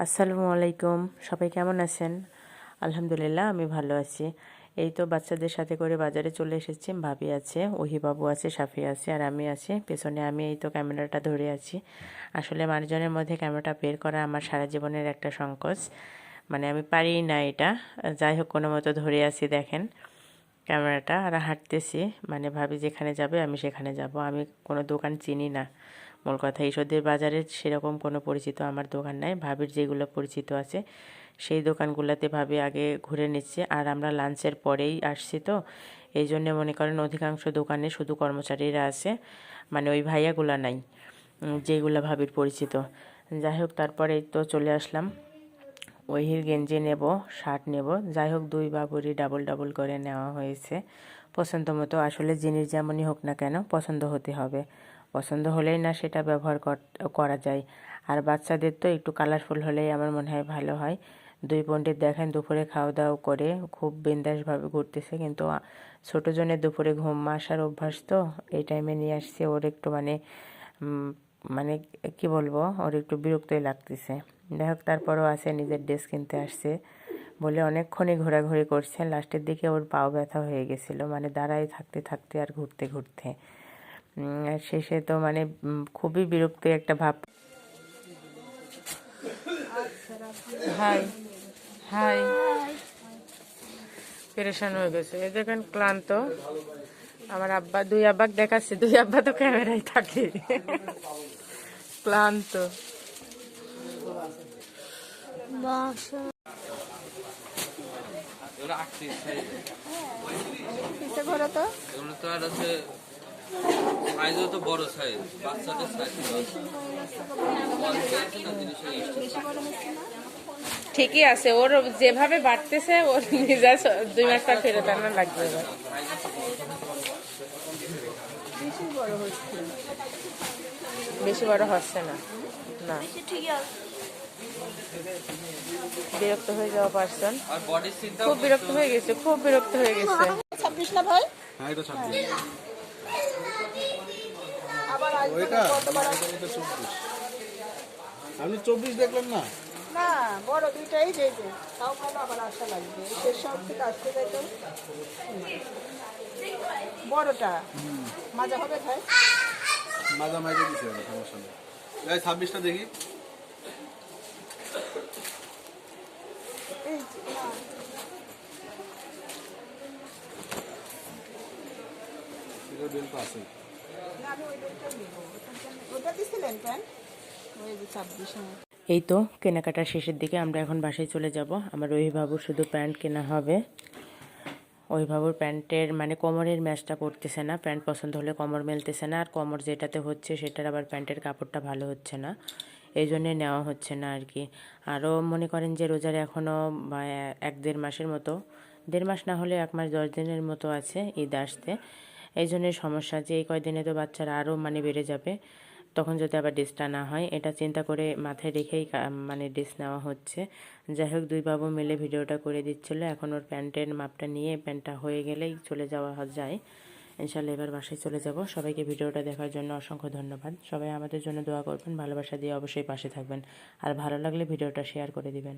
আসসালামু আলাইকুম, সবাই কেমন আছেন? আলহামদুলিল্লাহ আমি ভালো আছি। এই তো বাচ্চাদের সাথে করে বাজারে চলে এসেছি। ভাবি আছে, ওহিবাবু আছে, সাফি আছে আর আমি আছি পেছনে। আমি এই তো ক্যামেরাটা ধরে আছি। আসলে মানুষজনের মধ্যে ক্যামেরাটা বের করা আমার সারা জীবনের একটা সংকোচ, মানে আমি পারি না এটা। যাই হোক, কোনো মতো ধরে আছি, দেখেন ক্যামেরাটা, আর হাঁটতেছি। মানে ভাবি যেখানে যাবে আমি সেখানে যাব। আমি কোনো দোকান চিনি না, মূল কথা। ঈশ্বরদীর বাজারে সেরকম কোনো পরিচিত আমার দোকান নাই। ভাবির যেগুলো পরিচিত আছে সেই দোকানগুলোতে ভাবি আগে ঘুরে নিচ্ছে। আর আমরা লাঞ্চের পরেই আসছি, তো এই জন্যে মনে করেন অধিকাংশ দোকানে শুধু কর্মচারীরা আছে, মানে ওই ভাইয়াগুলা নাই যেগুলো ভাবির পরিচিত। যাই হোক, তারপরেই তো চলে আসলাম। ওহির গেঞ্জি নেব, শার্ট নেব। যাই হোক, দুই বাবুরই ডাবল ডাবল করে নেওয়া হয়েছে পছন্দ মতো। আসলে জিনিস যেমনই হোক না কেন পছন্দ হতে হবে, পছন্দ হলেই না সেটা ব্যবহার করা যায়। আর বাচ্চাদের তো একটু কালারফুল হলেই আমার মনে হয় ভালো হয়। দুই পণ্ডিত দেখেন দুপুরে খাওয়া দাওয়া করে খুব বিন্দাসভাবে ঘুরতেছে, কিন্তু ছোটো জনের দুপুরে ঘুম আসার অভ্যাস, তো এই টাইমে নিয়ে আসছে। ওর একটু মানে কি বলবো, ওর একটু বিরক্তই লাগতেছে। যাই হোক, তারপরও আছে, নিজের ড্রেস কিনতে আসছে বলে অনেকক্ষণই ঘোরাঘুরি করছে। লাস্টের দিকে ওর পাও ব্যথা হয়ে গেছিলো, মানে দাঁড়াই থাকতে থাকতে আর ঘুরতে ঘুরতে। শেষে তো মানে খুবই বিরক্ত একটা ভাব। হাই হাই, পেরেশান হয়ে গেছে, এই দেখেন ক্লান্ত। আমার আব্বা, দুই আব্বাক দেখাচ্ছে, দুই আব্বা তো ক্যামেরায় থাকে। ক্লান্ত। ঠিকই আছে, ওর যেভাবে বাড়তেছে ওর নিজা 2 মাসটা ফেরত আনা লাগবে এবার। বেশি বড় হচ্ছে না, না বিরক্ত হয়ে যাওয়া পারসন, খুব বিরক্ত হয়ে গেছে, খুব বিরক্ত হয়ে গেছে। 26 না ভাই? হ্যাঁ, এটা 26। আবার ওইটা এটা 24। আপনি 24 দেখলেন না? না, বড় দুইটাই যে তাও ভালো, আবার আশা লাগবে শেষ সব থেকে আসতে যাই তো। বড়টা মাজা হবে ভাই? মাজা মাইজে দিছে, সমস্যা নেই। এই 26টা দেখি। এই যে, না। এটা বেল তো আছে। না, আমি ওই দুইটাই নেব। ওটা দিছিলেন কেন? ওই যে 26। এই তো কেনাকাটার শেষের দিকে, আমরা এখন বাসায় চলে যাব। আমার ওহিবাবুর শুধু প্যান্ট কেনা হবে। ওহিবাবুর প্যান্টের মানে কোমরের ম্যাচটা করতেছে না, প্যান্ট পছন্দ হলে কোমর মেলতেছে না, আর কোমর যেটাতে হচ্ছে সেটার আবার প্যান্টের কাপড়টা ভালো হচ্ছে না, এই জন্যে নেওয়া হচ্ছে না আর কি। আরও মনে করেন যে রোজার এখনও 1-1.5 মাসের মতো, 1.5 মাস না হলে 1 মাস 10 দিনের মতো আছে ঈদ আসতে। এই জন্যই সমস্যা যে এই কয়দিনে তো বাচ্চারা আরও মানে বেড়ে যাবে, তখন যদি আবার ড্রেসটা না হয়, এটা চিন্তা করে মাথায় রেখেই মানে ড্রেস নেওয়া হচ্ছে। যাই হোক, দুই বাবু মিলে ভিডিওটা করে দিচ্ছিলো। এখন ওর প্যান্টের মাপটা নিয়ে প্যান্টটা হয়ে গেলেই চলে যাওয়া যায় ইনশাল্লাহ। এবার বাসায় চলে যাব। সবাইকে ভিডিওটা দেখার জন্য অসংখ্য ধন্যবাদ। সবাই আমাদের জন্য দোয়া করবেন, ভালোবাসা দিয়ে অবশ্যই পাশে থাকবেন, আর ভালো লাগলে ভিডিওটা শেয়ার করে দিবেন।